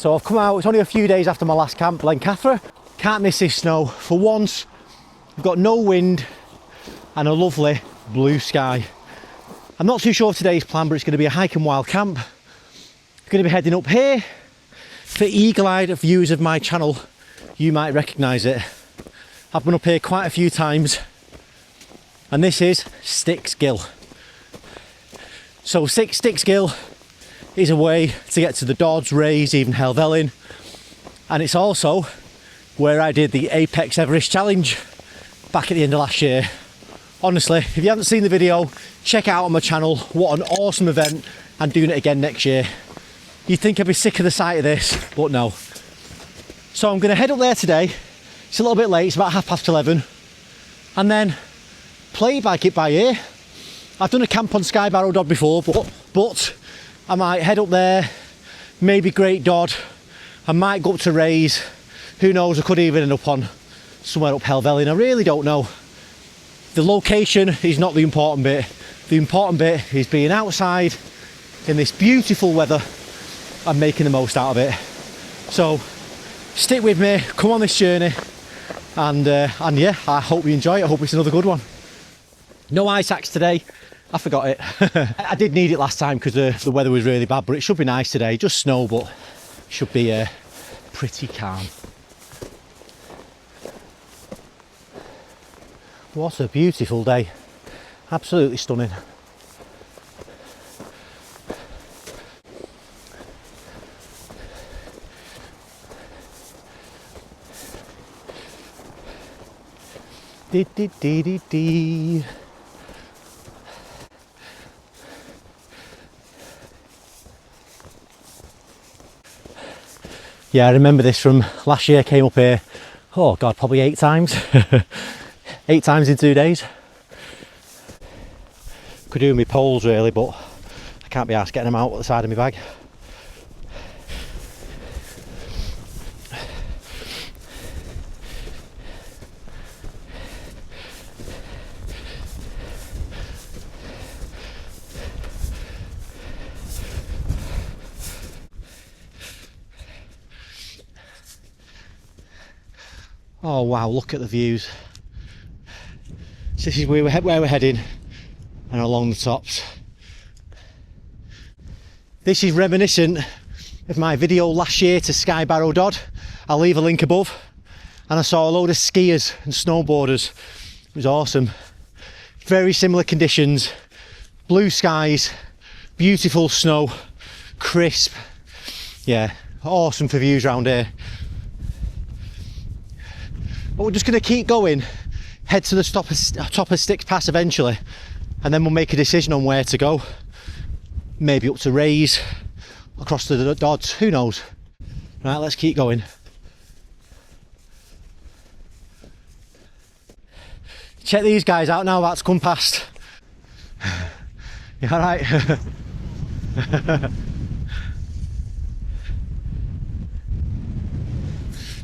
So I've come out, it's only a few days after my last camp, Blencathra. Can't miss this snow. For once, we've got no wind and a lovely blue sky. I'm not too sure of today's plan, but it's going to be a hike and wild camp. I'm going to be heading up here. For eagle-eyed viewers of my channel, you might recognise it. I've been up here quite a few times, and this is Sticks Gill. So Sticks Gill is a way to get to the Dodds, Rays, even Helvellyn, and it's also where I did the Apex Everest Challenge back at the end of last year. Honestly, if you haven't seen the video, check it out on my channel. What an awesome event. I'm doing it again next year. You'd think I'd be sick of the sight of this, but no. So I'm going to head up there today. It's a little bit late, it's about 11:30, and then play by it by ear. I've done a camp on Sky Barrow Dodd before, but I might head up there, maybe Great Dodd. I might go up to Rays. Who knows, I could even end up on somewhere up Helvellyn. I really don't know. The location is not the important bit. The important bit is being outside in this beautiful weather and making the most out of it. So stick with me, come on this journey, and yeah, I hope you enjoy it. I hope it's another good one. No ice axe today. I forgot it. I did need it last time because the weather was really bad, but it should be nice today. Just snow, but should be pretty calm. What a beautiful day. Absolutely stunning. Dee dee dee dee dee. Yeah, I remember this from last year. I came up here, oh God, probably 8 times. 8 times in 2 days. Could do with my poles really, but I can't be arsed getting them out at the side of my bag. Oh wow, look at the views. So this is where we're heading, and along the tops. This is reminiscent of my video last year to Sky Barrow Dodd. I'll leave a link above. And I saw a load of skiers and snowboarders. It was awesome. Very similar conditions, blue skies, beautiful snow, crisp. Yeah, awesome for views around here. But we're just going to keep going, head to the top of Sticks Pass eventually, and then we'll make a decision on where to go. Maybe up to Rays, across to the Dodds, who knows. Right, let's keep going. Check these guys out now, about to come past. You alright?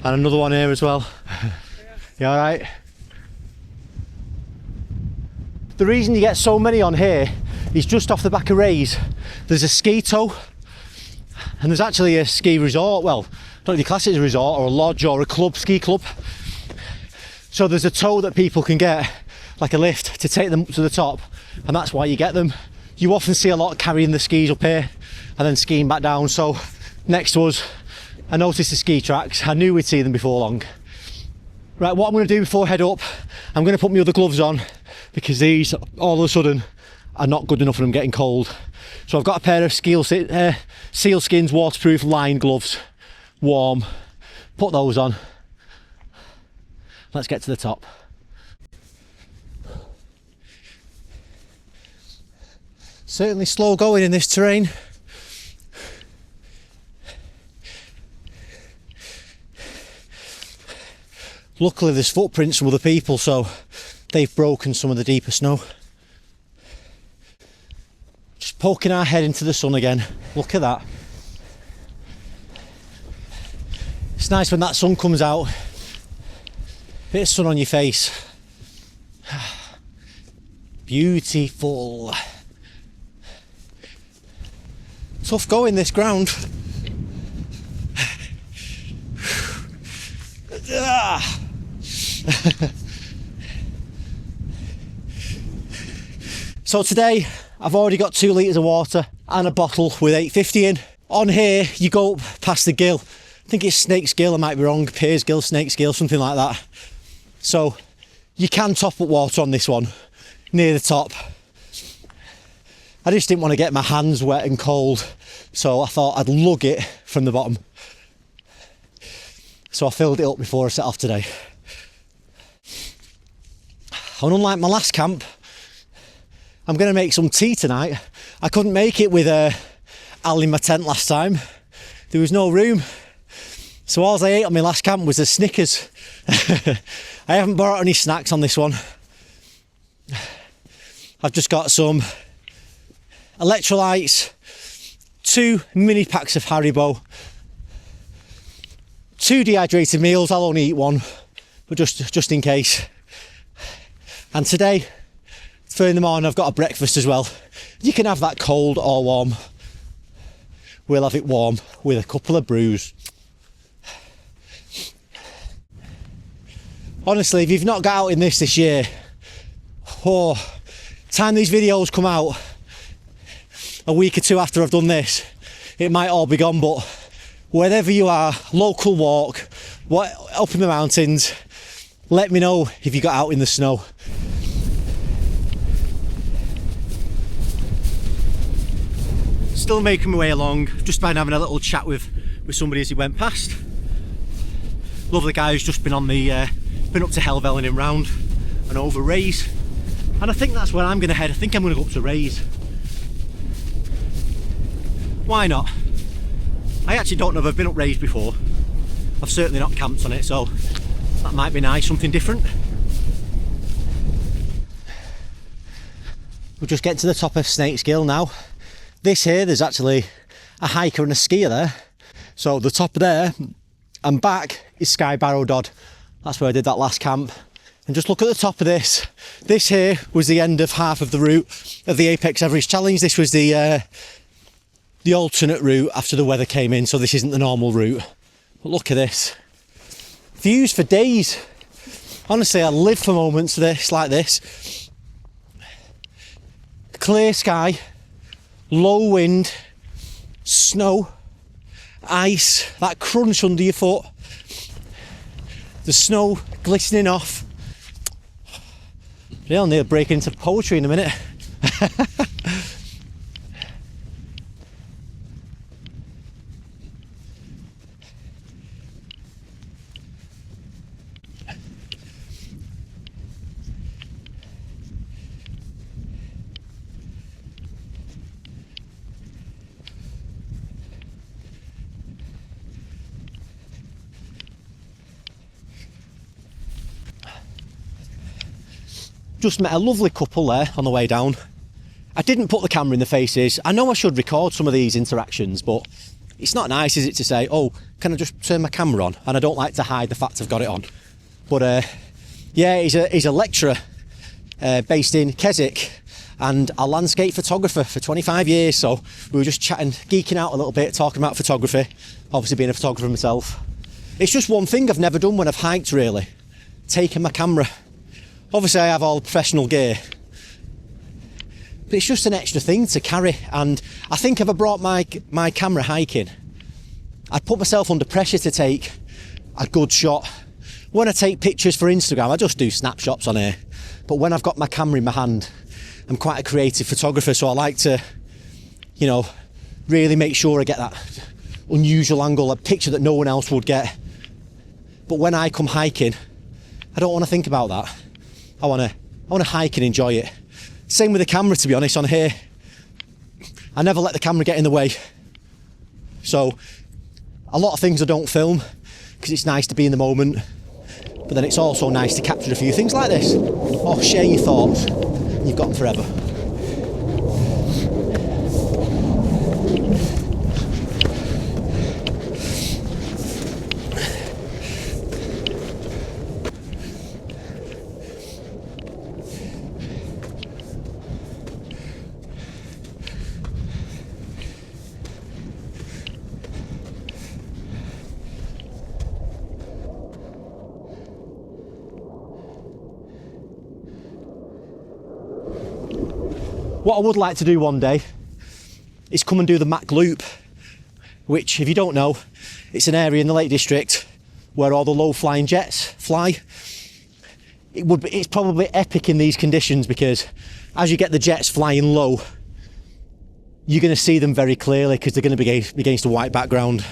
And another one here as well. You alright? The reason you get so many on here is just off the back of Rays. There's a ski tow, and there's actually a ski resort. Well, I don't know if you class it as a resort or a lodge or a club, ski club. So there's a tow that people can get, like a lift, to take them up to the top, and that's why you get them. You often see a lot carrying the skis up here and then skiing back down. So next to us, I noticed the ski tracks. I knew we'd see them before long. Right, what I'm going to do before I head up, I'm going to put my other gloves on, because these all of a sudden are not good enough for them getting cold. So I've got a pair of sealskins waterproof lined gloves, warm. Put those on. Let's get to the top. Certainly slow going in this terrain. Luckily there's footprints from other people, so they've broken some of the deeper snow. Just poking our head into the sun again. Look at that. It's nice when that sun comes out. Bit of sun on your face. Beautiful. Tough going, this ground. So today I've already got 2 litres of water and a bottle with 850 in. On here you go up past the gill. I think it's Snake's Gill, I might be wrong, Piers Gill, Snake's Gill, something like that. So you can top up water on this one, near the top. I just didn't want to get my hands wet and cold, so I thought I'd lug it from the bottom. So I filled it up before I set off today. And unlike my last camp, I'm going to make some tea tonight. I couldn't make it with Al in my tent last time. There was no room. So all I ate on my last camp was the Snickers. I haven't bought any snacks on this one. I've just got some electrolytes, 2 mini packs of Haribo, 2 dehydrated meals. I'll only eat one, but just in case. And today, for in the morning, I've got a breakfast as well. You can have that cold or warm. We'll have it warm with a couple of brews. Honestly, if you've not got out in this year, time these videos come out, a week or 2 after I've done this, it might all be gone, but wherever you are, local walk, up in the mountains, let me know if you got out in the snow. Still making my way along, just been having a little chat with somebody as he went past. Lovely guy who's just been on the been up to Helvellyn and round and over Rays, and I think that's where I'm going to head. I think I'm going to go up to Rays. Why not? I actually don't know if I've been up Rays before. I've certainly not camped on it, so that might be nice, something different. We'll just get to the top of Snake's Gill now. This here, there's actually a hiker and a skier there. So the top there and back is Sky Barrow Dodd. That's where I did that last camp. And just look at the top of this. This here was the end of half of the route of the Apex Everest Challenge. This was the alternate route after the weather came in, so this isn't the normal route. But look at this. Views for days. Honestly, I live for moments like this. Clear sky, low wind, snow, ice, that crunch under your foot, the snow glistening off. I'll nearly break into poetry in a minute. Just met a lovely couple there on the way down. I didn't put the camera in the faces. I know I should record some of these interactions, but it's not nice, is it, to say, oh, can I just turn my camera on? And I don't like to hide the fact I've got it on. But yeah, he's a lecturer based in Keswick and a landscape photographer for 25 years. So we were just chatting, geeking out a little bit, talking about photography, obviously being a photographer myself. It's just one thing I've never done when I've hiked, really, taking my camera. Obviously I have all the professional gear, but it's just an extra thing to carry. And I think if I brought my camera hiking, I'd put myself under pressure to take a good shot. When I take pictures for Instagram, I just do snapshots on here. But when I've got my camera in my hand, I'm quite a creative photographer, so I like to, you know, really make sure I get that unusual angle, a picture that no one else would get. But when I come hiking, I don't want to think about that. I want to hike and enjoy it. Same with the camera, to be honest, on here. I never let the camera get in the way. So a lot of things I don't film because it's nice to be in the moment, but then it's also nice to capture a few things like this or share your thoughts. You've got them forever. What I would like to do one day is come and do the Mac Loop, which, if you don't know, it's an area in the Lake District where all the low-flying jets fly. It's probably epic in these conditions, because as you get the jets flying low, you're going to see them very clearly because they're going to be against a white background.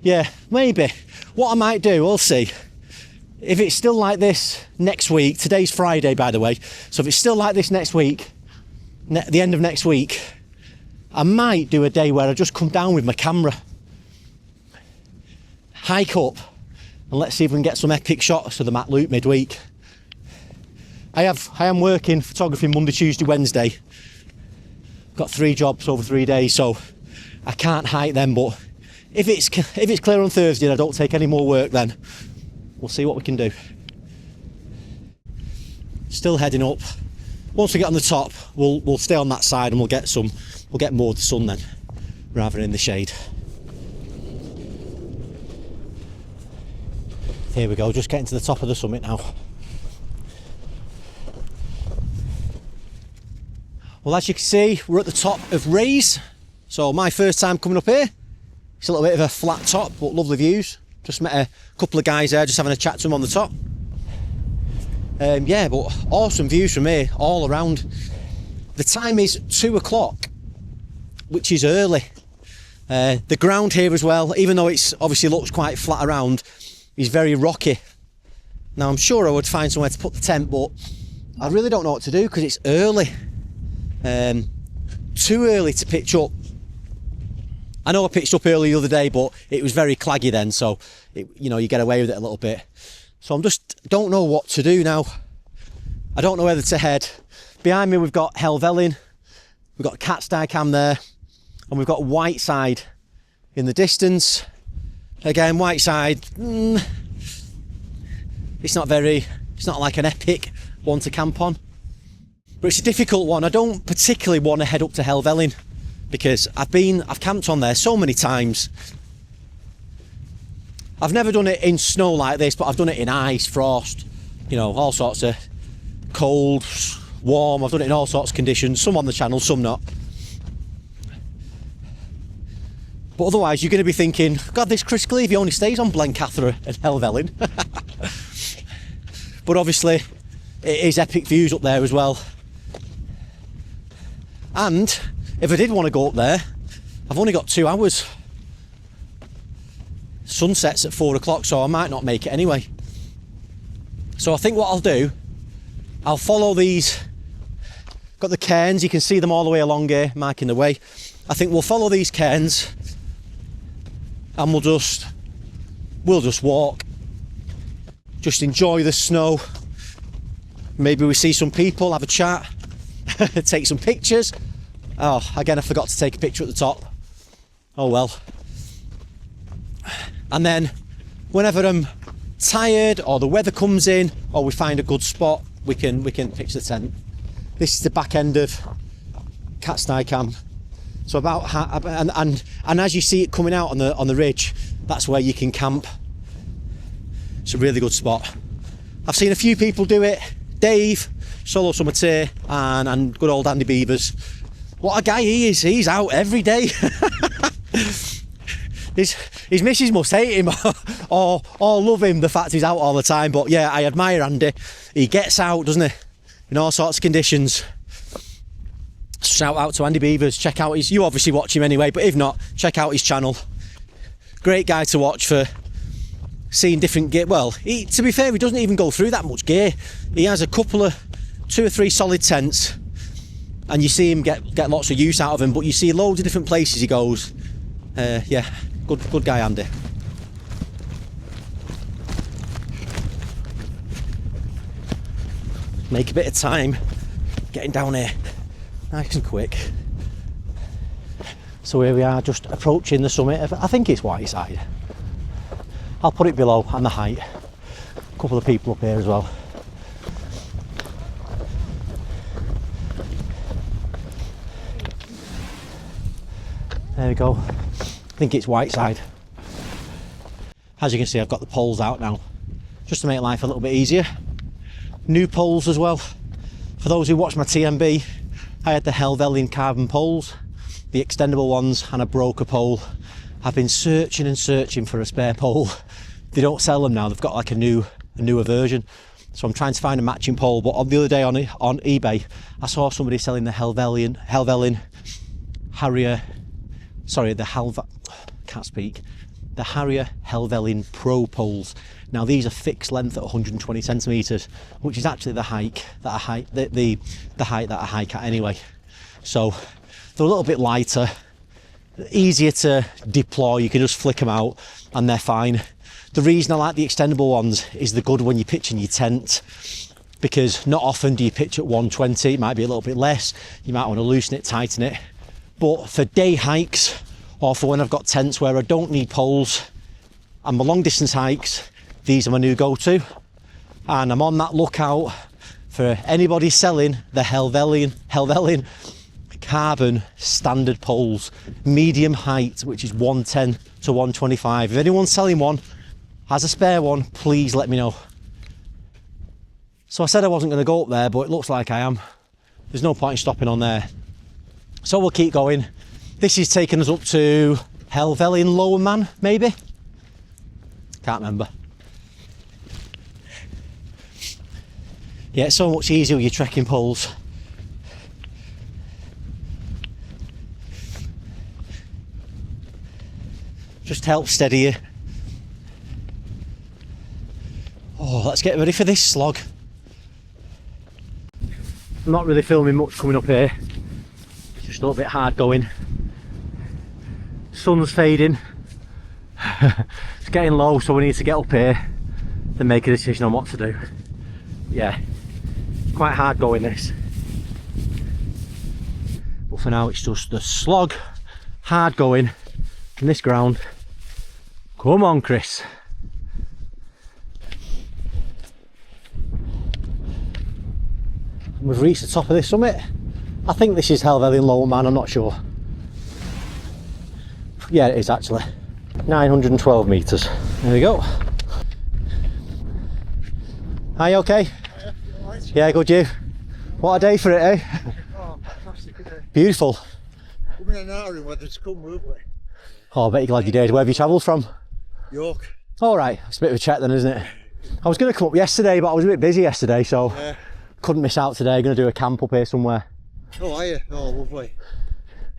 Yeah, maybe. What I might do, we'll see. If it's still like this next week, today's Friday, by the way, so if it's still like this next week, the end of next week, I might do a day where I just come down with my camera, hike up, and let's see if we can get some epic shots of the Mac Loop midweek. I am working photography Monday, Tuesday, Wednesday. Got 3 jobs over 3 days, so I can't hike them, but if it's clear on Thursday and I don't take any more work, then we'll see what we can do. Still heading up. Once we get on the top, we'll stay on that side and we'll get more of the sun then, rather than in the shade. Here we go, just getting to the top of the summit now. Well, as you can see, we're at the top of Raise. So my first time coming up here. It's a little bit of a flat top, but lovely views. Just met a couple of guys there, just having a chat to them on the top. Yeah, but awesome views from here, all around. The time is 2 o'clock, which is early. The ground here as well, even though it's obviously looks quite flat around, is very rocky. Now, I'm sure I would find somewhere to put the tent, but I really don't know what to do because it's early. Too early to pitch up. I know I pitched up early the other day, but it was very claggy then, so you get away with it a little bit. So don't know what to do now. I don't know whether to head. Behind me we've got Helvellyn, we've got Cat's-Dye-Cam there, and we've got Whiteside in the distance. Again, Whiteside, it's not like an epic one to camp on. But it's a difficult one. I don't particularly want to head up to Helvellyn because I've camped on there so many times. I've never done it in snow like this, but I've done it in ice, frost, all sorts of cold, warm. I've done it in all sorts of conditions, some on the channel, some not. But otherwise, you're going to be thinking, God, this Kris Gleave, he only stays on Blencathra and Helvellyn. But obviously, it is epic views up there as well. And if I did want to go up there, I've only got 2 hours. Sunset's at 4 o'clock, so I might not make it anyway. So I think what I'll do, I'll follow these. Got the cairns, you can see them all the way along here, marking the way. I think we'll follow these cairns and we'll just walk. Just enjoy the snow. Maybe we see some people, have a chat, take some pictures. Oh, again, I forgot to take a picture at the top. Oh well. And then whenever I'm tired or the weather comes in or we find a good spot, we can pitch the tent. This is the back end of Cat's-Dye-Cam. So and as you see it coming out on the ridge, that's where you can camp. It's a really good spot. I've seen a few people do it. Dave, Solo Summer Tea, and good old Andy Beavers. What a guy he is. He's out every day. His missus must hate him or love him, the fact he's out all the time. But yeah, I admire Andy. He gets out, doesn't he? In all sorts of conditions. Shout out to Andy Beavers. Check out you obviously watch him anyway, but if not, check out his channel. Great guy to watch for seeing different gear. Well, to be fair, he doesn't even go through that much gear. He has 2 or 3 solid tents, and you see him get lots of use out of them, but you see loads of different places he goes. Yeah, good guy, Andy. Make a bit of time getting down here nice and quick. So here we are, just approaching the summit of, I think it's Whiteside. I'll put it below and the height. A couple of people up here as well. There we go. I think it's Whiteside. As you can see, I've got the poles out now, just to make life a little bit easier. new poles as well. For those who watch my TMB, I had the Helvellyn carbon poles, the extendable ones, and I broke a pole. I've been searching and searching for a spare pole. They don't sell them now, they've got like a newer version. So I'm trying to find a matching pole, but on the other day on eBay, I saw somebody selling the Helvellyn Harrier, sorry, the Harrier Helvellyn Pro poles. Now these are fixed length at 120 centimetres, which is actually the height that I hike at anyway. So they're a little bit lighter, easier to deploy, you can just flick them out and they're fine. The reason I like the extendable ones is they're good when you're pitching your tent, because not often do you pitch at 120, it might be a little bit less, you might want to loosen it, tighten it. But for day hikes, or for when I've got tents where I don't need poles, and my long distance hikes, these are my new go-to. And I'm on that lookout for anybody selling the Helvellyn carbon standard poles, medium height, which is 110 to 125. If anyone's selling one, has a spare one, please let me know. So I said I wasn't going to go up there, but it looks like I am. There's no point in stopping on there. So we'll keep going. This is taking us up to Helvellyn Lower Man, maybe? Can't remember. Yeah, it's so much easier with your trekking poles. Just help steady you. Oh, let's get ready for this slog. I'm not really filming much coming up here. It's just a little bit hard going. Sun's fading. It's getting low, so we need to get up here and make a decision on what to do. Yeah, quite hard going this. But for now it's just the slog, hard going in this ground. Come on, Kris. We've reached the top of this summit. I think this is Helvellyn Lower Man, I'm not sure. Yeah, it is actually. 912 metres. There we go. Are you okay? Yeah, good, you? What a day for it, eh? Oh, fantastic, isn't it? Beautiful. Coming in out in weather to come, lovely. Oh, I bet you're glad you did. Where have you travelled from? York. All right, it's a bit of a trek then, isn't it? I was going to come up yesterday, but I was a bit busy yesterday, so Yeah. couldn't miss out today. Going to do a camp up here somewhere. Oh, are you? Oh, lovely.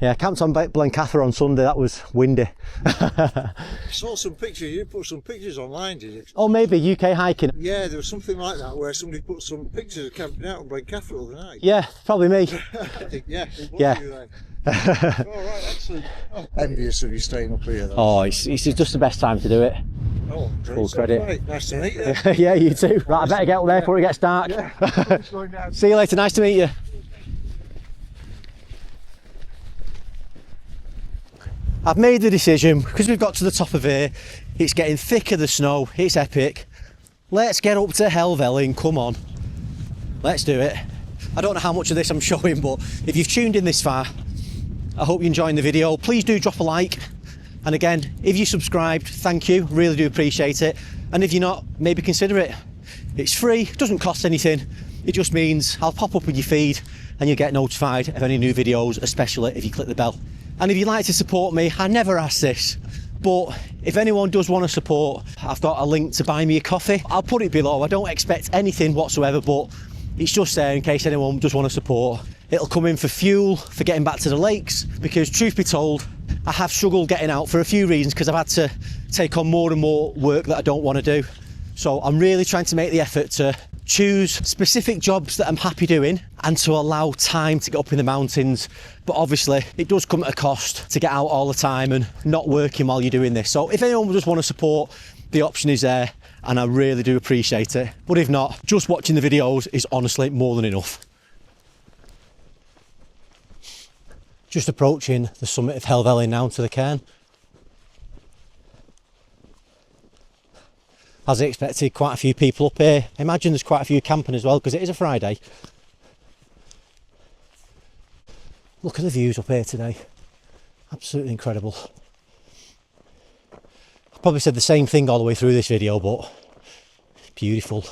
Yeah, I camped on Blencathra on Sunday. That was windy. I saw some pictures. You put some pictures online, did you? Oh, maybe UK hiking. Yeah, there was something like that where somebody put some pictures of camping out on Blencathra the other night. Yeah, probably me. I think, yeah. It was Yeah. you then. All right, excellent. Oh, envious of you staying up here, though. Oh, it's just the best time to do it. Oh, great. Full credit. Right, nice to meet you. Yeah, you too. Right, I better get up there before it gets dark. Yeah, I'm just going down. See you later. Nice to meet you. I've made the decision, because we've got to the top of here, it's getting thicker, the snow, it's epic. Let's get up to Helvellyn, come on. Let's do it. I don't know how much of this I'm showing, but if you've tuned in this far, I hope you're enjoying the video. Please do drop a like. And again, if you subscribed, thank you, really do appreciate it. And if you're not, maybe consider it. It's free, doesn't cost anything. It just means I'll pop up with your feed and you'll get notified of any new videos, especially if you click the bell. And if you'd like to support me, I never ask this, but if anyone does want to support, I've got a link to buy me a coffee. I'll put it below. I don't expect anything whatsoever, but it's just there in case anyone does want to support. It'll come in for fuel, for getting back to the lakes, because truth be told, I have struggled getting out for a few reasons, because I've had to take on more and more work that I don't want to do. So I'm really trying to make the effort to choose specific jobs that I'm happy doing and to allow time to get up in the mountains. But obviously it does come at a cost to get out all the time and not working while you're doing this. So if anyone just want to support, the option is there and I really do appreciate it. But if not, just watching the videos is honestly more than enough. Just approaching the summit of Helvellyn now to the cairn. As I expected, quite a few people up here. I imagine there's quite a few camping as well because it is a Friday. Look at the views up here today. Absolutely incredible. I probably said the same thing all the way through this video, but beautiful.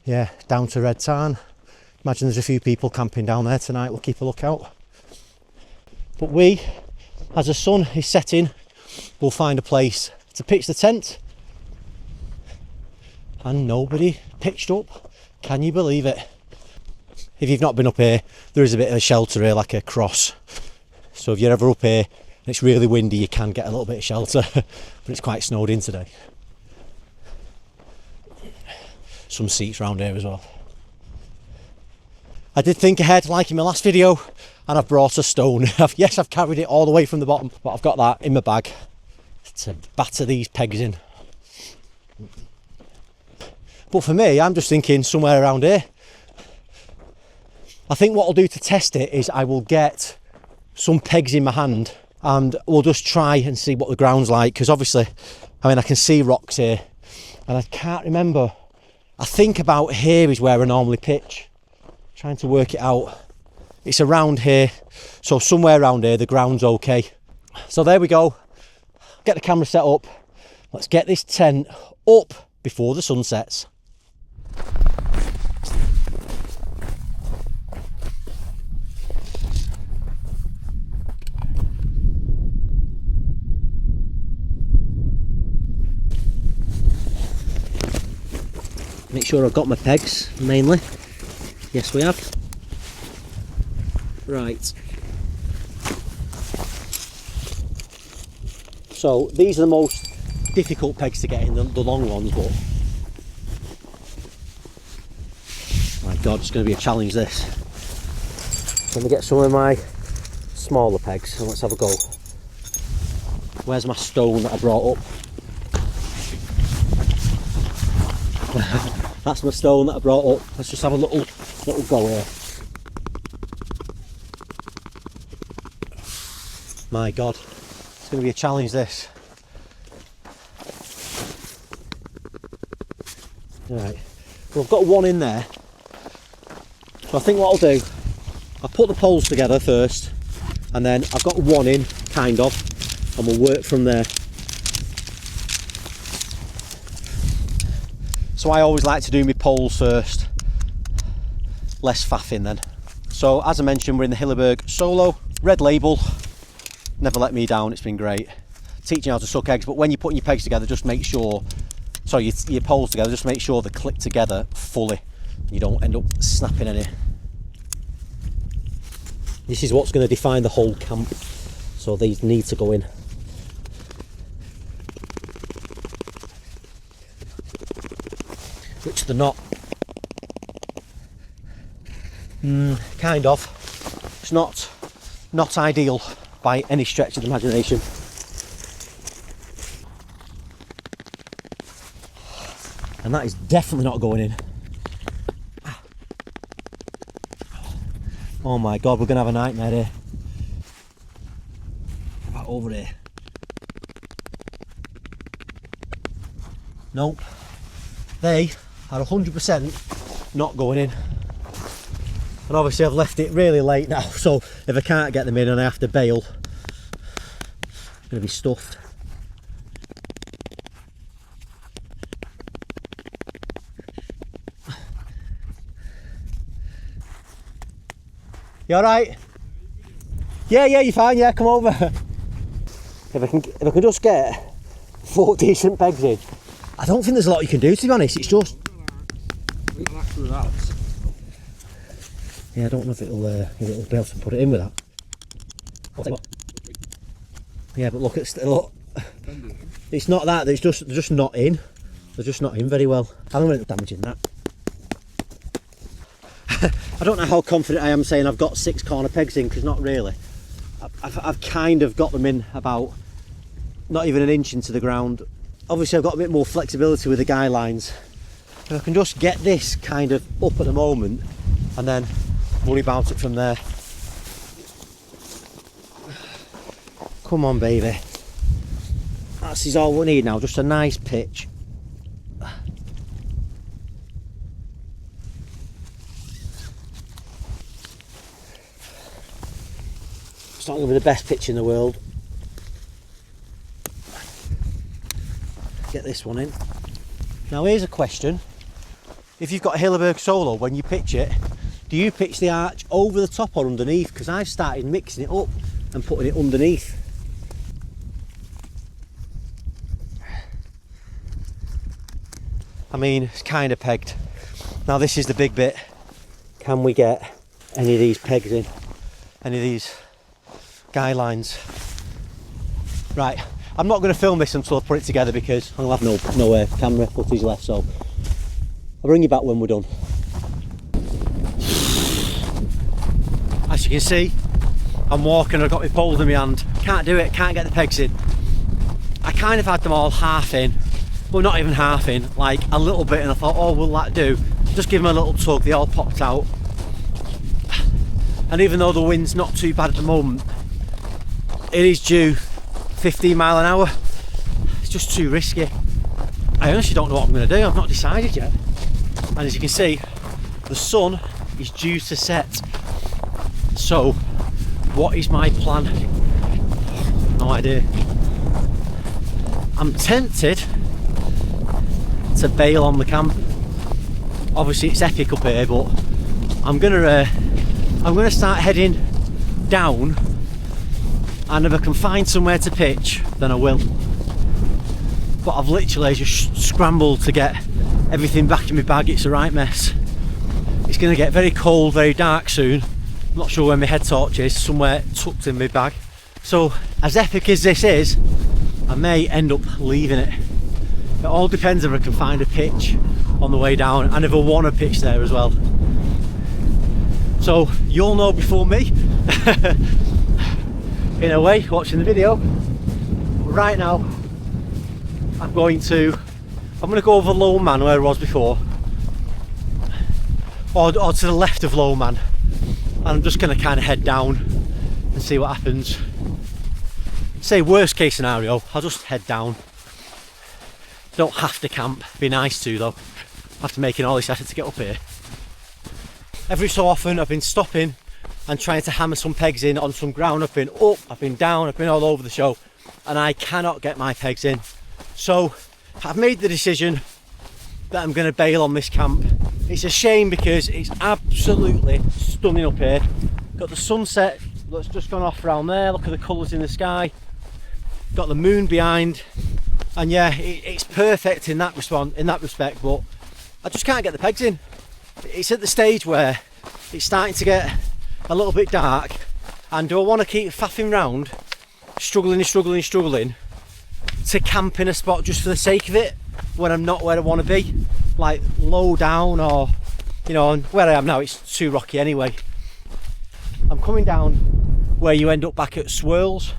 Yeah, down to Red Tarn. Imagine there's a few people camping down there tonight. We'll keep a lookout. But we, as the sun is setting, will find a place to pitch the tent. And nobody pitched up. Can you believe it? If you've not been up here, there is a bit of a shelter here, like a cross. So if you're ever up here and it's really windy, you can get a little bit of shelter. But it's quite snowed in today. Some seats around here as well. I did think ahead, like in my last video, and I've brought a stone. Yes, I've carried it all the way from the bottom, but I've got that in my bag to batter these pegs in. But for me, I'm just thinking somewhere around here. I think what I'll do to test it is I will get some pegs in my hand and we'll just try and see what the ground's like, because obviously, I mean, I can see rocks here and I can't remember. I think about here is where I normally pitch. Trying to work it out. It's around here, so somewhere around here the ground's okay. So there we go. Get the camera set up. Let's get this tent up before the sun sets. Make sure I've got my pegs, mainly. Yes, we have. Right. So these are the most difficult pegs to get in, the long ones, but my God, it's going to be a challenge this. Let me get some of my smaller pegs and let's have a go. Where's my stone that I brought up? That's my stone that I brought up. Let's just have a little go here. My God, it's going to be a challenge this. Right, well I've got one in there. So I think what I'll do, I'll put the poles together first and then I've got one in, kind of, and we'll work from there. So I always like to do my poles first, less faffing then. So as I mentioned, we're in the Hilleberg Solo, red label, never let me down, it's been great. Teaching how to suck eggs, but when you're putting your pegs together, just make sure, sorry, your poles together, just make sure they click together fully. You don't end up snapping any. This is what's going to define the whole camp, so these need to go in. Which they're not. Kind of. It's not ideal by any stretch of the imagination. And that is definitely not going in. Oh my God, we're going to have a nightmare here. About over here. Nope. They are 100% not going in. And obviously I've left it really late now, so if I can't get them in and I have to bail, it's going to be stuffed. You alright? Yeah, you're fine, yeah, come over. If I can just get 4 decent pegs in. I don't think there's a lot you can do, to be honest, it's just... Yeah, I don't know if it'll be able to put it in with that. Yeah, but look, it's not that, they're just not in. They're just not in very well. I don't think they're damaging that. I don't know how confident I am saying I've got 6 corner pegs in, because not really. I've kind of got them in about not even an inch into the ground. Obviously I've got a bit more flexibility with the guy lines. If I can just get this kind of up at the moment and then worry about it from there. Come on baby. That's all we need now, just a nice pitch. It's not going to be the best pitch in the world. Get this one in. Now here's a question. if you've got a Helvellyn Solo, when you pitch it, do you pitch the arch over the top or underneath? Because I've started mixing it up and putting it underneath. I mean, it's kind of pegged. Now this is the big bit. Can we get any of these pegs in? Any of these guy lines? Right, I'm not going to film this until I put it together because I'll have no camera footage left, so I'll bring you back when we're done. As you can see, I'm walking, I've got my poles in my hand. Can't do it, can't get the pegs in. I kind of had them all half in, but not even half in, like a little bit, and I thought, oh, will that do? Just give them a little tug, they all popped out. And even though the wind's not too bad at the moment, it is due 15 mile an hour. It's just too risky. I honestly don't know what I'm going to do, I've not decided yet. And as you can see, the sun is due to set. So, what is my plan? No idea. I'm tempted to bail on the camp. Obviously it's epic up here, but I'm gonna start heading down, and if I can find somewhere to pitch, then I will. But I've literally just scrambled to get everything back in my bag. It's a right mess. It's gonna get very cold, very dark soon. I'm not sure where my head torch is, somewhere tucked in my bag. So as epic as this is, I may end up leaving it. It all depends if I can find a pitch on the way down, and if I want to pitch there as well. So you'll know before me, in a way, watching the video. But right now, I'm going to go over Lower Man where I was before, or to the left of Lower Man, and I'm just going to kind of head down and see what happens. Say worst case scenario, I'll just head down. Don't have to camp, be nice to though, after making all this effort to get up here. Every so often I've been stopping and trying to hammer some pegs in on some ground. I've been up, I've been down, I've been all over the show, and I cannot get my pegs in. So I've made the decision that I'm going to bail on this camp. It's a shame because it's absolutely stunning up here. Got the sunset that's just gone off around there, look at the colours in the sky. Got the moon behind, and yeah, it's perfect in that respect, but I just can't get the pegs in. It's at the stage where it's starting to get a little bit dark, and do I want to keep faffing round, struggling to camp in a spot just for the sake of it when I'm not where I want to be, like low down, or you know, and where I am now it's too rocky anyway. I'm coming down where you end up back at Swirls.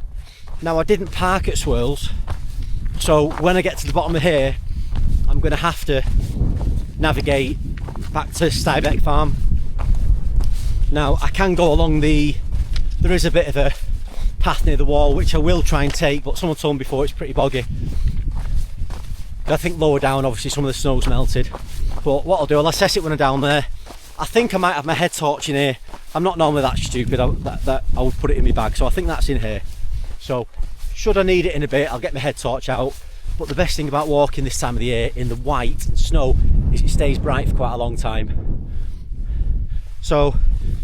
Now I didn't park at Swirls, so when I get to the bottom of here, I'm going to have to navigate back to Stuybeck Farm. Now I can go along there is a bit of a path near the wall which I will try and take, but someone told me before it's pretty boggy. I think lower down obviously some of the snow's melted, but what I'll do, I'll assess it when I'm down there. I think I might have my head torch in here. I'm not normally that stupid, that I would put it in my bag, so I think that's in here. So should I need it in a bit, I'll get my head torch out. But the best thing about walking this time of the year in the white snow is it stays bright for quite a long time. So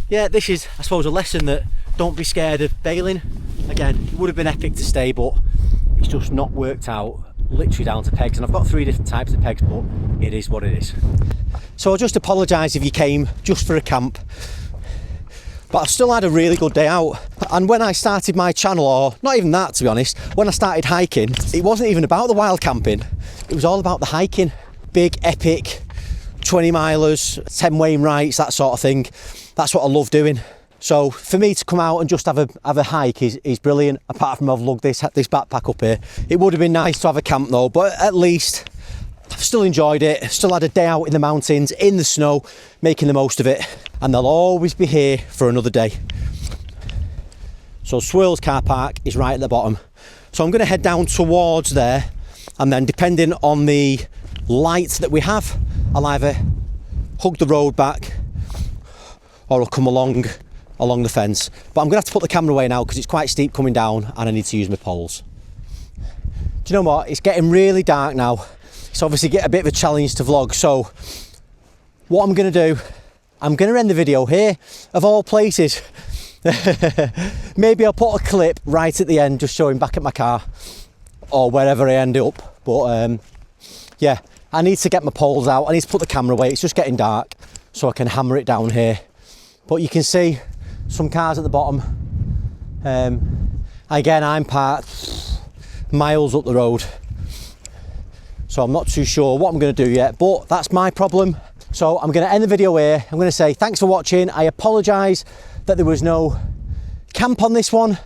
yeah, this is, I suppose, a lesson that don't be scared of bailing. Again, it would have been epic to stay, but it's just not worked out, literally down to pegs. And I've got 3 different types of pegs, but it is what it is. So I'll just apologise if you came just for a camp, but I've still had a really good day out. And when I started my channel, or not even that to be honest, when I started hiking, it wasn't even about the wild camping, it was all about the hiking. Big, epic, 20 milers, 10 Wainwrights, that sort of thing. That's what I love doing. So for me to come out and just have a hike is brilliant. Apart from I've lugged this backpack up here. It would have been nice to have a camp though, but at least I've still enjoyed it. Still had a day out in the mountains, in the snow, making the most of it. And they'll always be here for another day. So Swirls car park is right at the bottom. So I'm going to head down towards there, and then depending on the light that we have, I'll either hug the road back or I'll come along the fence. But I'm going to have to put the camera away now because it's quite steep coming down and I need to use my poles. Do you know what? It's getting really dark now. It's obviously a bit of a challenge to vlog, so what I'm going to do, I'm going to end the video here, of all places. Maybe I'll put a clip right at the end just showing back at my car or wherever I end up. But yeah, I need to get my poles out. I need to put the camera away. It's just getting dark so I can hammer it down here. But you can see some cars at the bottom. Again, I'm parked miles up the road, so I'm not too sure what I'm going to do yet, but that's my problem. So I'm going to end the video here. I'm going to say thanks for watching. I apologise that there was no camp on this one,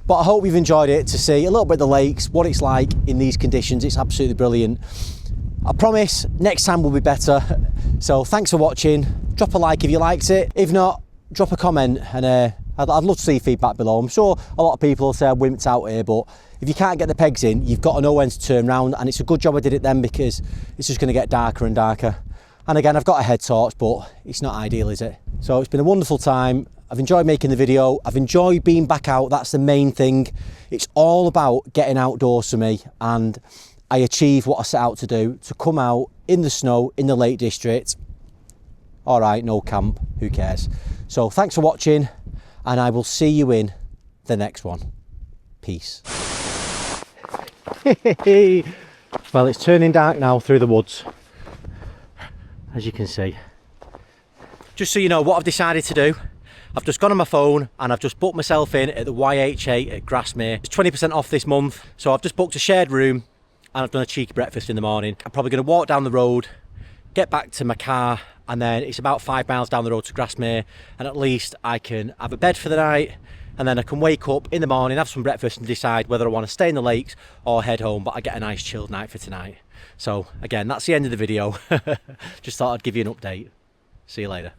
but I hope you've enjoyed it, to see a little bit of the lakes, what it's like in these conditions. It's absolutely brilliant. I promise next time will be better. So thanks for watching. Drop a like if you liked it. If not, drop a comment, and I'd love to see feedback below. I'm sure a lot of people will say I wimped out here, but if you can't get the pegs in, you've got to know when to turn round, and it's a good job I did it then, because it's just going to get darker and darker. And again, I've got a head torch, but it's not ideal, is it? So it's been a wonderful time. I've enjoyed making the video. I've enjoyed being back out. That's the main thing. It's all about getting outdoors for me, and I achieved what I set out to do, to come out in the snow in the Lake District. All right, no camp, who cares? So thanks for watching, and I will see you in the next one. Peace. Well, it's turning dark now through the woods, as you can see. Just so you know what I've decided to do, I've just gone on my phone and I've just booked myself in at the YHA at Grasmere. It's 20% off this month, so I've just booked a shared room and I've done a cheeky breakfast in the morning. I'm probably going to walk down the road, get back to my car, and then it's about 5 miles down the road to Grasmere, and at least I can have a bed for the night, and then I can wake up in the morning, have some breakfast, and decide whether I want to stay in the lakes or head home. But I get a nice chilled night for tonight. So again, that's the end of the video. Just thought I'd give you an update. See you later.